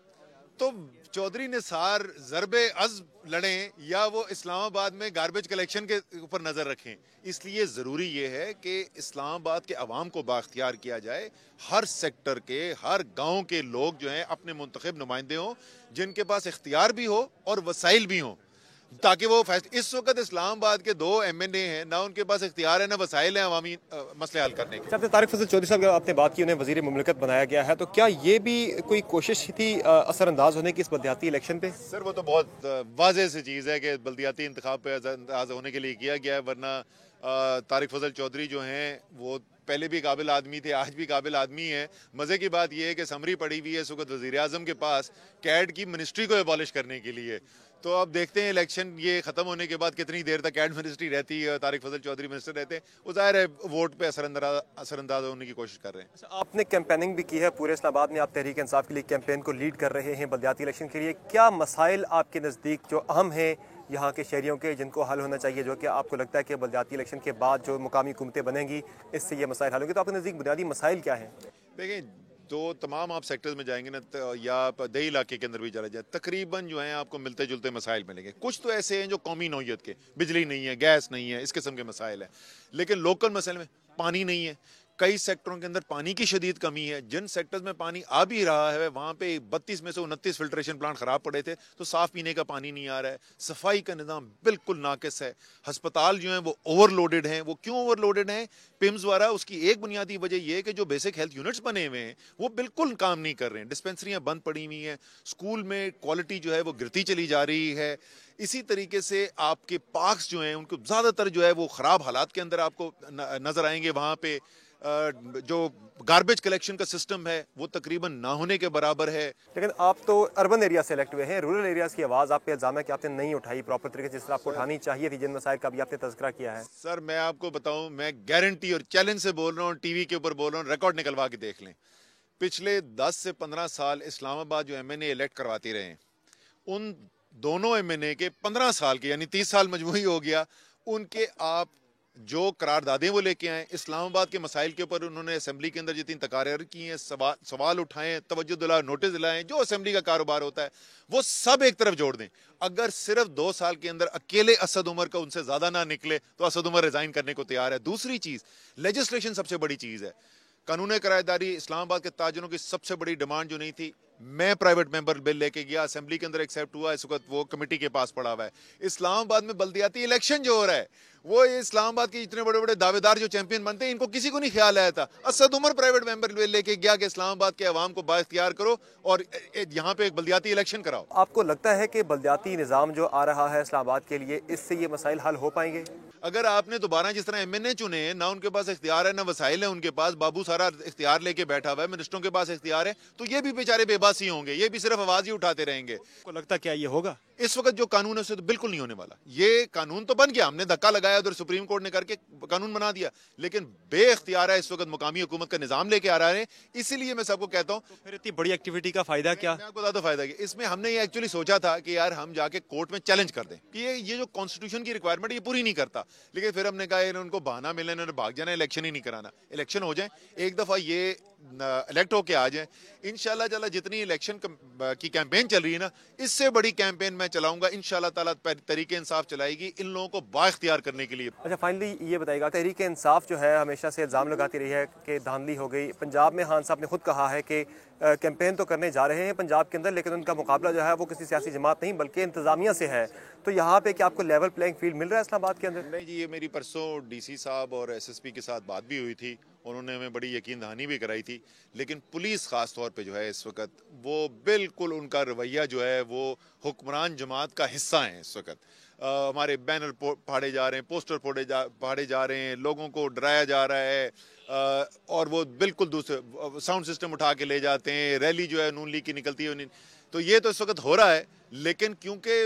तो चौधरी निसार ज़रबे अज़्ब लड़ें या वो इस्लामाबाद में गार्बेज कलेक्शन के ऊपर नज़र रखें, इसलिए ज़रूरी ये है कि इस्लामाबाद के अवाम को बाख्तियार किया जाए। हर सेक्टर के, हर गांव के लोग जो हैं अपने मुंतखब नुमाइंदे हों जिनके पास इख्तियार भी हो और वसाइल भी हों, ताकि वो फैसले। इस वक्त इस्लामाबाद के 2 MNA हैं, ना उनके पास इख्तियार है ना वसाइल है अवामी मसले हल करने के। जब तारिक फजल चौधरी साहब आपने बात की, उन्हें वज़ीर मुमलिकत बनाया गया है, तो क्या ये भी कोई कोशिश थी असरअंदाज होने की इस बल्दियाती इलेक्शन पे? सर वो तो बहुत वाज़ेह सी चीज़ है कि बल्दियाती इंतखाब पे असरअंदाज होने के लिए किया गया है, वरना तारिक फजल चौधरी जो हैं वो पहले भी काबिल आदमी थे, आज भी काबिल आदमी है। मज़े की बात यह है कि समरी पड़ी हुई है इस वक्त वज़ीर आज़म के पास कैट की मिनिस्ट्री को एबॉलिश करने के लिए। तो अब देखते हैं इलेक्शन ये ख़त्म होने के बाद कितनी देर तक कैट मिनिस्ट्री रहती है, तारिक फजल चौधरी मिनिस्टर रहते हैं। वो ज़ाहिर है वोट पे असरअंदाज होने की कोशिश कर रहे हैं। आपने कैंपेनिंग भी की है पूरे इस्लामाबाद में, आप तहरीक इंसाफ के लिए कैंपेन को लीड कर रहे हैं बल्दियाती इलेक्शन के लिए। क्या मसाइल आपके नज़दीक जो अहम हैं यहाँ के शहरियों के, जिनको हल होना चाहिए, जो कि आपको लगता है कि बल्दियाती इलेक्शन के बाद जो मुकामी हुकूमतें बनेंगी इससे ये मसाइल हल होंगे, तो आपके नज़दीक बुनियादी मसाइल क्या हैं? देखिए तो तमाम आप सेक्टर्स में जाएंगे ना, या आप दही इलाके के अंदर भी चला जाए, तकरीबन जो है आपको मिलते जुलते मसाइल मिलेंगे। कुछ तो ऐसे हैं जो कौमी नौयत के, बिजली नहीं है, गैस नहीं है, इस किस्म के मसाइल हैं। लेकिन लोकल मसाइल में पानी नहीं है, कई सेक्टरों के अंदर पानी की शदीद कमी है। जिन सेक्टर्स में पानी आ भी रहा है वहाँ पे 32 में से 29 फिल्ट्रेशन प्लांट ख़राब पड़े थे, तो साफ़ पीने का पानी नहीं आ रहा है। सफाई का निज़ाम बिल्कुल नाकिस है। हस्पताल जो हैं वो ओवरलोडेड हैं। वो क्यों ओवरलोडेड हैं? पिम्स द्वारा। उसकी एक बुनियादी वजह यह है कि जो बेसिक हेल्थ यूनिट्स बने हुए हैं वो बिल्कुल काम नहीं कर रहे हैं। डिस्पेंसरियाँ बंद पड़ी हुई हैं, स्कूल में क्वालिटी जो है वो गिरती चली जा रही है। इसी तरीके से आपके पार्क्स जो हैं उनको ज़्यादातर जो है वो ख़राब हालात के अंदर आपको नज़र आएंगे। वहाँ पे जो गार्बेज कलेक्शन का सिस्टम है वो तकरीबन ना होने के बराबर है। लेकिन आप तो अर्बन एरिया से इलेक्ट हुए हैं, रूरल एरियाज़ की आवाज़ आप पे इल्ज़ाम है कि आपने नहीं उठाई प्रॉपर तरीके से, जिस तरह आपको उठानी चाहिए थी, जिन मसाइल का भी आपने तज़किरा किया है। सर मैं आपको बताऊं, मैं गारंटी और चैलेंज से बोल रहा हूँ, टीवी के ऊपर बोल रहा हूँ, रिकॉर्ड निकलवा के देख लें। पिछले 10 से 15 साल इस्लामाबाद जो MNA इलेक्ट करवाती रहे, उन दोनों MNA के 15 साल के यानी 30 साल मजमूई हो गया, उनके आप जो करारदादें वो लेके आए, इस्लामाबाद के मसाइल के ऊपर उन्होंने असेंबली के अंदर जितनी तकारीर की हैं, सवाल उठाएं, तवज्जो दिलाएं, नोटिस दिलाएं, जो असेंबली का कारोबार होता है वो सब एक तरफ जोड़ दें। अगर सिर्फ 2 साल के अंदर अकेले असद उमर का उनसे ज्यादा ना निकले तो असद उमर रिजाइन करने को तैयार है। दूसरी चीज, लेजिस्लेशन सबसे बड़ी चीज है। कानून करारदारी इस्लामाबाद के ताजरों की सबसे बड़ी डिमांड जो नहीं थी, मैं प्राइवेट मेंबर बिल लेके गया, असेंबली के अंदर एक्सेप्ट हुआ, इस वक्त वो कमेटी के पास पड़ा हुआ है। इस्लामाबाद में बल्दियाती इलेक्शन जो हो रहा है वो इस्लामाबाद के इतने बड़े बड़े दावेदार जो चैंपियन बनते हैं, इनको किसी को नहीं ख्याल आया था। Asad Umar private member bill लेके गया कि इस्लामाबाद के अवाम को बाइख्तियार करो और यहाँ पे एक बल्दियाती इलेक्शन कराओ। आपको लगता है कि बल्दियाती निज़ाम जो आ रहा है इस्लामाबाद के लिए, इससे ये मसाइल हल हो पाएंगे? अगर आपने दोबारा जिस तरह MNA चुने हैं, ना उनके पास इख्तियार है ना वसाइल है उनके पास, बाबू सारा इख्तियार लेके बैठा हुआ है, मिनिस्टरों के पास इख्तियार है, तो ये भी बेचारे बेबस ही होंगे, ये भी सिर्फ आवाज ही उठाते रहेंगे। आपको लगता क्या ये होगा? इस वक्त जो कानून है उससे तो बिल्कुल नहीं होने वाला। ये कानून तो बन गया, हमने धक्का लगाया उधर सुप्रीम कोर्ट ने करके कानून बना दिया, लेकिन बेइख्तियार है इस वक्त मुकामी हुकूमत का निजाम लेके आ रहा है। इसीलिए मैं सबको कहता हूँ, तो फिर इतनी बड़ी एक्टिविटी का फायदा क्या? मैं आपको बताता फायदा क्या, इसमें हमने ये एक्चुअली सोचा था कि यार हम जाके कोर्ट में चैलेंज कर दें कि ये जो कॉन्स्टिट्यूशन की रिक्वायरमेंट ये पूरी नहीं करता, लेकिन फिर हमने कहा उनको बहाना मिले, इन्होंने भाग जाना, इलेक्शन ही नहीं कराना। इलेक्शन हो जाए, एक दफा ये इलेक्ट होके आ जाए, इंशाल्लाह ताला जितनी इलेक्शन की कैंपेन चल रही है ना, इससे बड़ी कैंपेन मैं चलाऊंगा इंशाल्लाह ताला। तहरीक इंसाफ चलाएगी इन लोगों को बाइख्तियार करने के लिए। अच्छा, फाइनली ये बताइएगा, तहरीक इंसाफ जो है हमेशा से इल्ज़ाम लगाती रही है कि धांधली हो गई। पंजाब में खान साहब ने खुद कहा है कि कैंपेन तो करने जा रहे हैं पंजाब के अंदर, लेकिन उनका मुकाबला जो है वो किसी सियासी जमात नहीं बल्कि इंतज़ामिया से है। तो यहाँ पे क्या आपको लेवल प्लेइंग फील्ड मिल रहा है इस्लामाबाद के अंदर? नहीं जी, ये मेरी परसों डीसी साहब और एसएसपी के साथ बात भी हुई थी, उन्होंने हमें बड़ी यकीन दहानी भी कराई थी। लेकिन पुलिस खास तौर पे जो है इस वक्त वो बिल्कुल उनका रवैया जो है वो हुक्मरान जमात का हिस्सा है। इस वक्त हमारे बैनर फाड़े जा रहे हैं, पोस्टर फाड़े जा रहे हैं, लोगों को डराया जा रहा है, और वो बिल्कुल दूसरे साउंड सिस्टम उठा के ले जाते हैं, रैली जो है नून लीग की निकलती है। तो ये तो इस वक्त हो रहा है, लेकिन क्योंकि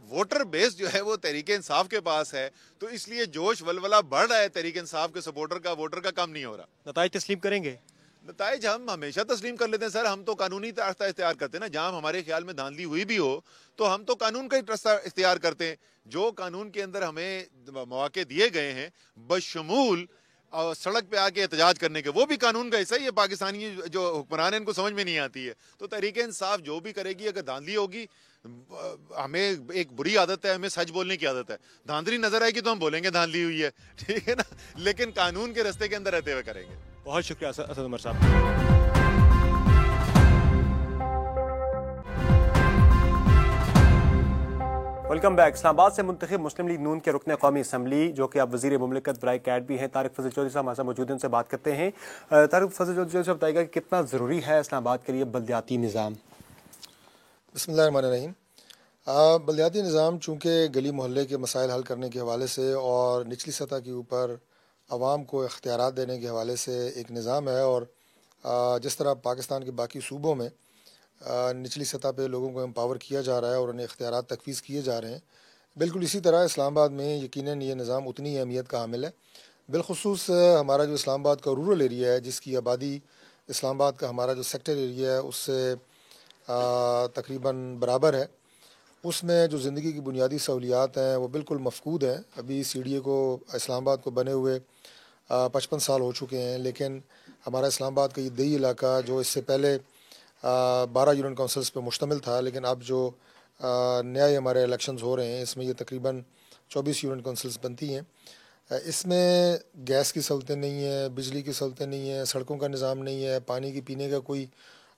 वोटर बेस जो है वो तहरीक इंसाफ के पास है, तो इसलिए जोश वलवला बढ़ रहा है तहरीक इंसाफ के सपोर्टर का, वोटर का कम नहीं हो रहा। नताइज तस्लीम करेंगे? नताइज हम हमेशा तस्लीम कर लेते हैं सर, हम तो कानूनी रास्ता इख्तियार करते हैं ना। जहां हमारे ख्याल में धांधली हुई भी हो तो हम तो कानून का ही रास्ता इख्तियार करते हैं। जो कानून के अंदर हमें मौके दिए गए हैं बशमूल सड़क पे आके एहतजाज करने के, वो भी कानून का हिस्सा ही है। पाकिस्तानी जो हुक्मरान है इनको समझ में नहीं आती है, तो तहरीक इंसाफ जो भी करेगी, अगर धांधली होगी, हमें एक बुरी आदत है, हमें सच बोलने की आदत है। धांधली नजर आएगी तो हम बोलेंगे धांधली हुई है, ठीक है ना, लेकिन कानून के रास्ते के अंदर रहते हुए करेंगे। बहुत शुक्रिया असद उमर साहब। Welcome back. इस्लामाबाद से मुंतखब मुस्लिम लीग नून के रुकन कौमी असम्बली जो कि अब वज़ीर मुमलिकत बराए कैट भी हैं, तारिक फजल चौधरी साहब हमारे साथ मौजूद हैं, उनसे बात करते हैं। तारिक फजल चौधरी साहब बताइएगा कि कितना ज़रूरी है इस्लामाबाद के लिए बल्दियाती निज़ाम? बिस्मिल्लाहिर्रहमानिर्रहीम। बल्दियाती निज़ाम चूँकि गली मोहल्ले के मसाइल हल करने के हवाले से और निचली सतह के ऊपर आवाम को इख्तियारात देने के हवाले से एक निज़ाम है, और जिस तरह पाकिस्तान के बाकी सूबों में निचली सतह पे लोगों को एम्पावर किया जा रहा है और उन्हें इख्तियारात तकवीज़ किए जा रहे हैं, बिल्कुल इसी तरह इस्लामाबाद में यकीनन ये निज़ाम उतनी ही अहमियत का हामिल है। बिलखुसूस हमारा जो इस्लामाबाद का रूरल एरिया है, जिसकी आबादी इस्लामाबाद का हमारा जो सेक्टर एरिया है उससे तकरीबन बराबर है, उसमें जो ज़िंदगी की बुनियादी सहूलियात हैं वो बिल्कुल मफकूद हैं। अभी CDA को इस्लामाबाद को बने हुए 55 साल हो चुके हैं, लेकिन हमारा इस्लामाबाद का ये दही इलाका जो इससे पहले 12 यूनियन काउंसिल्स पे मुश्तमिल था, लेकिन अब जो नया हमारे इलेक्शंस हो रहे हैं इसमें ये तकरीबन 24 यूनियन काउंसिल्स बनती हैं। इसमें गैस की सहूलतें नहीं है, बिजली की सहूलतें नहीं है, सड़कों का निज़ाम नहीं है, पानी की पीने का कोई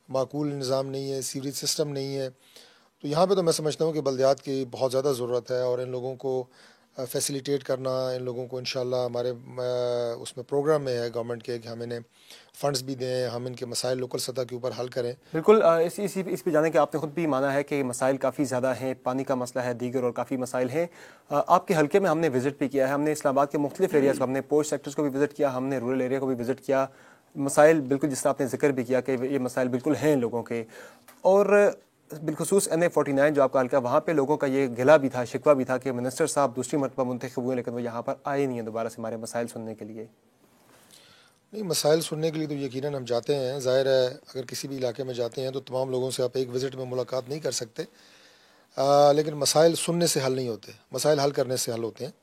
माकूल निज़ाम नहीं है, सीवरेज सिस्टम नहीं है। तो यहाँ पे तो मैं समझता हूँ कि बल्दियात की बहुत ज़्यादा ज़रूरत है, और इन लोगों को फैसिलिटेट करना, इन लोगों को इंशाल्लाह हमारे उसमें प्रोग्राम में है गवर्नमेंट के कि हम इन्हें फंड्स भी दें, हम इनके मसाइल लोकल सतह के ऊपर हल करें। बिल्कुल, इस पे जाने के आपने खुद भी माना है कि मसाइल काफ़ी ज़्यादा हैं, पानी का मसला है, दीगर और काफ़ी मसाइल हैं। आपके हल्के में हमने विज़िट भी किया है, हमने इस्लामाबाद के मुख्तलिफ एरियाज़ को, हमने पोस्ट सेक्टर्स को भी विज़िट किया, हमने रूरल एरिया को भी विज़िट किया। मसाइल बिल्कुल जिस तरह आपने जिक्र भी किया कि ये मसाइल बिल्कुल हैं लोगों के, और बिलखुसूस NA-49 जो आपका हल्का, वहाँ पे लोगों का ये गिला भी था, शिकवा भी था कि मिनिस्टर साहब दूसरी मरतबा मुंतखब हुए लेकिन वो यहाँ पर आए नहीं हैं दोबारा से हमारे मसाइल सुनने के लिए। नहीं, मसाइल सुनने के लिए तो यकीनन हम जाते हैं। ज़ाहिर है अगर किसी भी इलाके में जाते हैं तो तमाम लोगों से आप एक विज़िट में मुलाकात नहीं कर सकते, लेकिन मसाइल सुनने से हल नहीं होते, मसाइल हल करने से हल होते हैं,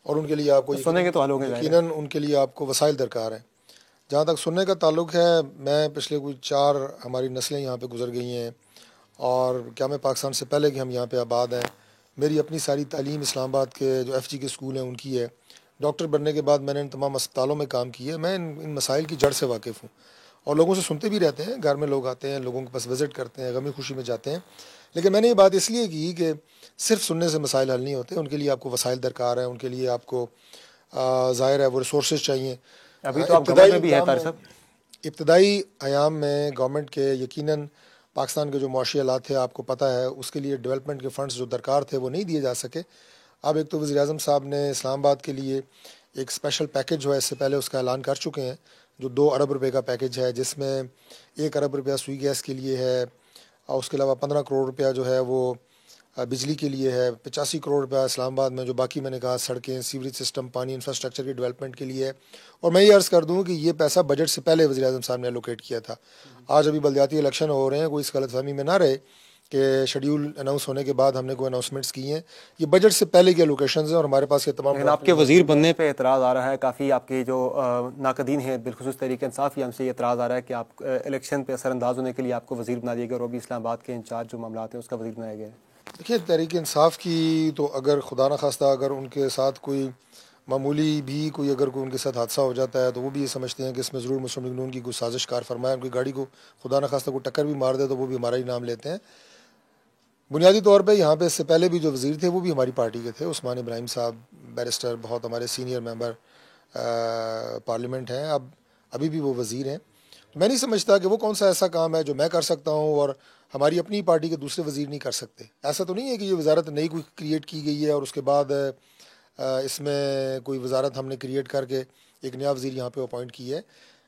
और उनके लिए आपको सुनेंगे तो हल होंगे। यकीनन उनके लिए आपको वसाइल दरकार है। जहाँ तक सुनने का ताल्लुक है, मैं पिछले कोई 4 हमारी नस्लें यहाँ पे गुजर गई हैं, और क्या मैं पाकिस्तान से पहले कि हम यहाँ पे आबाद हैं। मेरी अपनी सारी तालीम इस्लामाबाद के जो FG के स्कूल हैं उनकी है। डॉक्टर बनने के बाद मैंने इन तमाम अस्पतालों में काम किया है। मैं इन मसाइल की जड़ से वाकिफ़ हूँ, और लोगों से सुनते भी रहते हैं। घर में लोग आते हैं, लोगों के पास विज़िट करते हैं, गमी खुशी में जाते हैं। लेकिन मैंने ये बात इसलिए की कि सिर्फ सुनने से मसाइल हल नहीं होते, उनके लिए आपको वसाइल दरकार है, उनके लिए आपको ज़ाहिर है वो रिसोर्सेज चाहिए। अभी तो आप गवर्नमेंट में भी है तारिक साहब। इब्तदाई आयाम में गवर्नमेंट के यकीनन पाकिस्तान के जो मुआशी हालात थे आपको पता है, उसके लिए डेवलपमेंट के फंड्स जो दरकार थे वो नहीं दिए जा सके। अब एक तो वज़ीर-ए-आज़म साहब ने इस्लामाबाद के लिए एक स्पेशल पैकेज जो है इससे पहले उसका ऐलान कर चुके हैं, जो 2 अरब रुपए का पैकेज है, जिसमें 1 अरब रुपया सुई गैस के लिए है, और उसके अलावा 15 करोड़ रुपया जो है वो बिजली के लिए है, 85 करोड़ रुपया इस्लामाबाद में जो बाकी मैंने कहा सड़कें, सीवरेज सिस्टम, पानी, इंफ्रास्ट्रक्चर की डेवलपमेंट के लिए है। और मैं ये अर्ज़ कर दूँ कि ये पैसा बजट से पहले वज़ीर-ए-आज़म साहब ने एलोकेट किया था। आज अभी बल्दियाती इलेक्शन हो रहे हैं, कोई इस गलतफहमी में ना रहे कि शेड्यूल अनाउंस होने के बाद हमने कोई अनाउंसमेंट्स की हैं, ये बजट से पहले की एलोकेशन हैं, और हमारे पास ये तमाम। लेकिन आपके वज़ीर बनने पे एतराज़ आ रहा है, काफ़ी आपके जो नाकदीन हैं बिलखुसूस तहरीक इंसाफ की, हमसे ये एतराज़ आ रहा है कि आप इलेक्शन पे असरअंदाज होने के लिए आपको वज़ीर बना दिया गया, और वो भी इस्लामाबाद के इंचार्ज जो मामला हैं उसका वज़ीर बनाया गया। देखिए, तहरीक इंसाफ की तो अगर खुदा न खास्ता अगर उनके साथ कोई मामूली भी कोई अगर कोई उनके साथ हादसा हो जाता है तो वो भी ये समझते हैं कि इसमें ज़रूर मुस्लिम लीग नून की कोई साजिश कार फरमाए, उनकी गाड़ी को खुदा न खास्ता कोई टक्कर भी मार दे तो वो भी हमारा ही नाम लेते हैं। बुनियादी तौर पे यहाँ पे इससे पहले भी जो वज़ीर थे वो भी हमारी पार्टी के थे, उस्मान इब्राहिम साहब बैरिस्टर, बहुत हमारे सीनियर मेंबर पार्लियामेंट हैं, अब अभी भी वो वज़ीर हैं। मैं नहीं समझता कि वो कौन सा ऐसा काम है जो मैं कर सकता हूँ और हमारी अपनी पार्टी के दूसरे वज़ीर नहीं कर सकते। ऐसा तो नहीं है कि ये वजारत नई कोई क्रिएट की गई है और उसके बाद इसमें कोई वजारत हमने क्रिएट करके एक नया वज़ीर यहाँ पे अपॉइंट की है।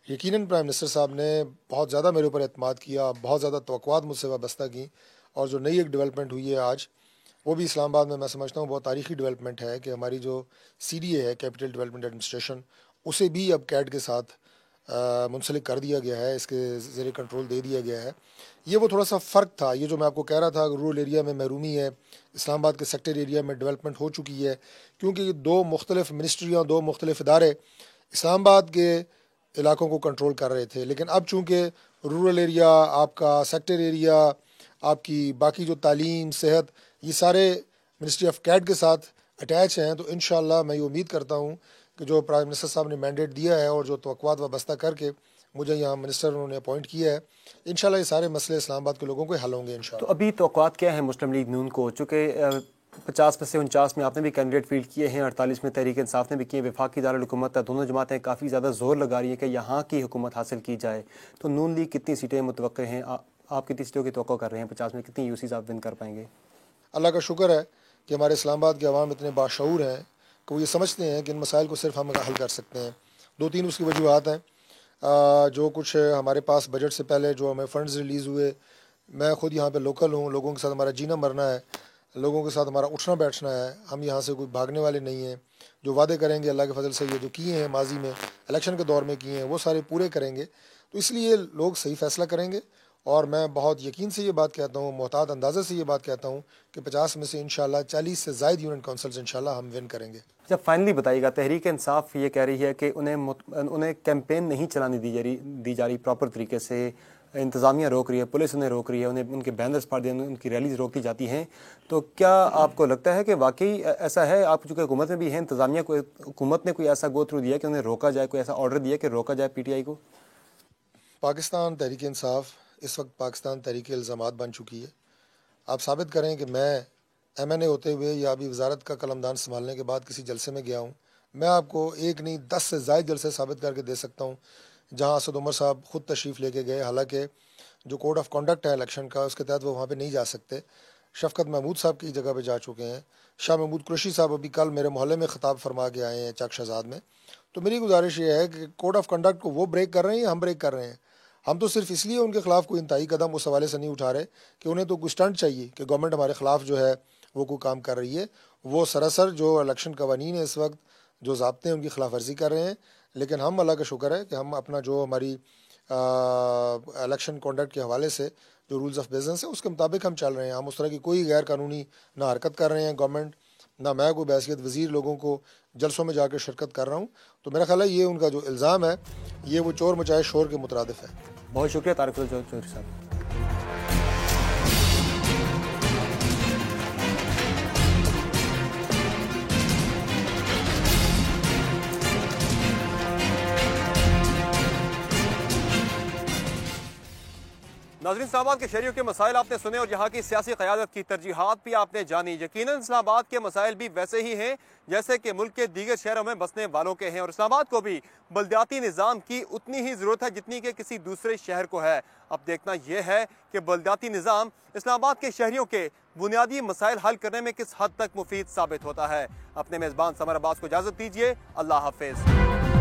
यकीनन प्राइम मिनिस्टर साहब ने बहुत ज़्यादा मेरे ऊपर एतमाद किया, बहुत ज़्यादा तवक्कुआत मुझसे वाबस्ता की, और जो नई एक डेवलपमेंट हुई है आज, वो भी इस्लामाबाद में मैं समझता हूँ बहुत तारीख़ी डेवलपमेंट है कि हमारी जो CDA है, कैपिटल डेवलपमेंट एडमिनिस्ट्रेशन, उसे भी अब कैट के साथ मुंसलिक कर दिया गया है, इसके ज़ेरे कंट्रोल दे दिया गया है। ये वो थोड़ा सा फ़र्क था, ये जो मैं आपको कह रहा था रूरल एरिया में महरूमी है, इस्लामाबाद के सेक्टर एरिया में डेवलपमेंट हो चुकी है, क्योंकि दो मुख्तलिफ मिनिस्ट्रियाँ, दो मुख्तलिफ इदारे इस्लामाबाद के इलाकों को कंट्रोल कर रहे थे। लेकिन अब चूँकि रूरल एरिया, आपका सेक्टर एरिया, आपकी बाकी जो तालीम, सेहत, ये सारे मिनिस्ट्री ऑफ कैट के साथ अटैच हैं, तो इंशाअल्लाह मैं ये उम्मीद करता हूँ कि जो प्राइम मिनिस्टर साहब ने मैंडेट दिया है और जो तवक्कुआत वाबस्ता करके मुझे यहाँ मिनिस्टर उन्होंने अपॉइंट किया है, इंशाल्लाह ये सारे मसले इस्लामाबाद के लोगों के हल होंगे इंशाल्लाह। तो अभी तवक्कुआत क्या है मुस्लिम लीग नून को? चूँकि 50 में से 49 में आपने भी कैंडिडेट फील्ड किए हैं, 48 में तहरीक इंसाफ ने भी किए, वफाकी दारुल-हुकूमत है, दोनों जमातें काफ़ी ज़्यादा जोर लगा रही हैं कि यहाँ की हुकूमत हासिल की जाए। तो नून लीग कितनी सीटें मुतवक्किल हैं? आप कितनी सीटों की तवक्को कर रहे हैं? 50 में कितनी यूसीज़ आप विन कर पाएंगे? अल्लाह का शुक्र है कि हमारे इस्लामाबाद के अवाम इतने बाशऊर हैं कि वो ये समझते हैं कि इन मसाइल को सिर्फ हम हल कर सकते हैं। 2-3 उसकी वजूहत हैं। जो कुछ हमारे पास बजट से पहले जो हमें फ़ंड्स रिलीज़ हुए, मैं ख़ुद यहाँ पे लोकल हूँ, लोगों के साथ हमारा जीना मरना है, लोगों के साथ हमारा उठना बैठना है, हम यहाँ से कोई भागने वाले नहीं हैं। जो वादे करेंगे अल्लाह के फजल से, ये जो किए हैं माजी में इलेक्शन के दौर में किए हैं, वो सारे पूरे करेंगे। तो इसलिए लोग सही फ़ैसला करेंगे, और मैं बहुत यकीन से ये बात कहता हूँ, मोहतात अंदाज़े से ये बात कहता हूँ कि 50 में से इंशाल्लाह 40 से ज़ायद यूनियन काउंसिल्स इंशाल्लाह हम विन करेंगे। जब फाइनली बताइएगा, तहरीक इंसाफ ये कह रही है कि उन्हें कैंपेन नहीं चलाने दी जा रही प्रॉपर तरीके से, इंतज़ामिया रोक रही है, पुलिस उन्हें रोक रही है, उन्हें उनके बैनर्स फाड़ दिए, उनकी रैलीज रोक दी जाती हैं। तो क्या आपको लगता है कि वाकई ऐसा है? आप चूँकि हुकूमत में भी हैं, इंतज़ामिया को, हुकूमत ने कोई ऐसा गो थ्रू दिया कि उन्हें रोका जाए, कोई ऐसा ऑर्डर दिया कि रोका जाए PTI को? पाकिस्तान तहरीक इंसाफ इस वक्त पाकिस्तान तहरीक इल्ज़ामात बन चुकी है। आप साबित करें कि मैं MNA होते हुए या अभी वजारत का कलमदान संभालने के बाद किसी जलसे में गया हूँ। मैं आपको एक नहीं 10 से ज़ायद जलसे साबित करके दे सकता हूँ जहाँ असद उमर साहब ख़ुद तशरीफ़ लेके गए, हालांकि जो कोड ऑफ कंडक्ट है इलेक्शन का, उसके तहत वो वहाँ पे नहीं जा सकते। शफ़कत महमूद साहब की जगह पे जा चुके हैं। शाह महमूद कुरैशी साहब अभी कल मेरे मोहल्ले में ख़िताब फरमा के आए हैं चक शहजाद में। तो मेरी गुजारिश ये है कि कोड ऑफ कंडक्ट को वो ब्रेक कर रहे हैं या हम ब्रेक कर रहे हैं? हम तो सिर्फ इसलिए उनके ख़िलाफ़ कोई इंतहाई कदम उस हवाले से नहीं उठा रहे कि उन्हें तो कोई स्टंट चाहिए कि गवर्नमेंट हमारे ख़िलाफ़ जो है वो कोई काम कर रही है। वो सरासर जो इलेक्शन कवानीन है इस वक्त, जो ज़ाब्ते हैं, उनकी खिलाफ वर्जी कर रहे हैं। लेकिन हम अल्लाह का शुक्र है कि हम अपना जो हमारी इलेक्शन कॉन्डक्ट के हवाले से जो रूल्स ऑफ बिजनेस है उसके मुताबिक हम चल रहे हैं। हम उस तरह की कोई गैर कानूनी ना हरकत कर रहे हैं गवर्नमेंट, ना मैं कोई बहसीत वज़ीर लोगों को जलसों में जाकर शिरकत कर रहा हूँ। तो मेरा ख्याल है ये उनका जो इल्ज़ाम है ये वो चोर मचाए शोर के मुतरादिफ है। बहुत शुक्रिया तारिक फजल चौधरी साहब। नाज़रीन, इस्लामाबाद के शहरियों के मसाइल आपने सुने और यहाँ की सियासी क़यादत की तरजीहात भी आपने जानी। यकीनन इस्लामाबाद के मसाइल भी वैसे ही हैं जैसे कि मुल्क के दीगर शहरों में बसने वालों के हैं, और इस्लामाबाद को भी बल्दियाती निज़ाम की उतनी ही ज़रूरत है जितनी कि किसी दूसरे शहर को है। अब देखना यह है कि बल्दियाती निज़ाम इस्लामाबाद के शहरियों के बुनियादी मसाइल हल करने में किस हद तक मुफीद साबित होता है। अपने मेज़बान समर अब्बास को इजाज़त दीजिए। अल्लाह हाफिज़।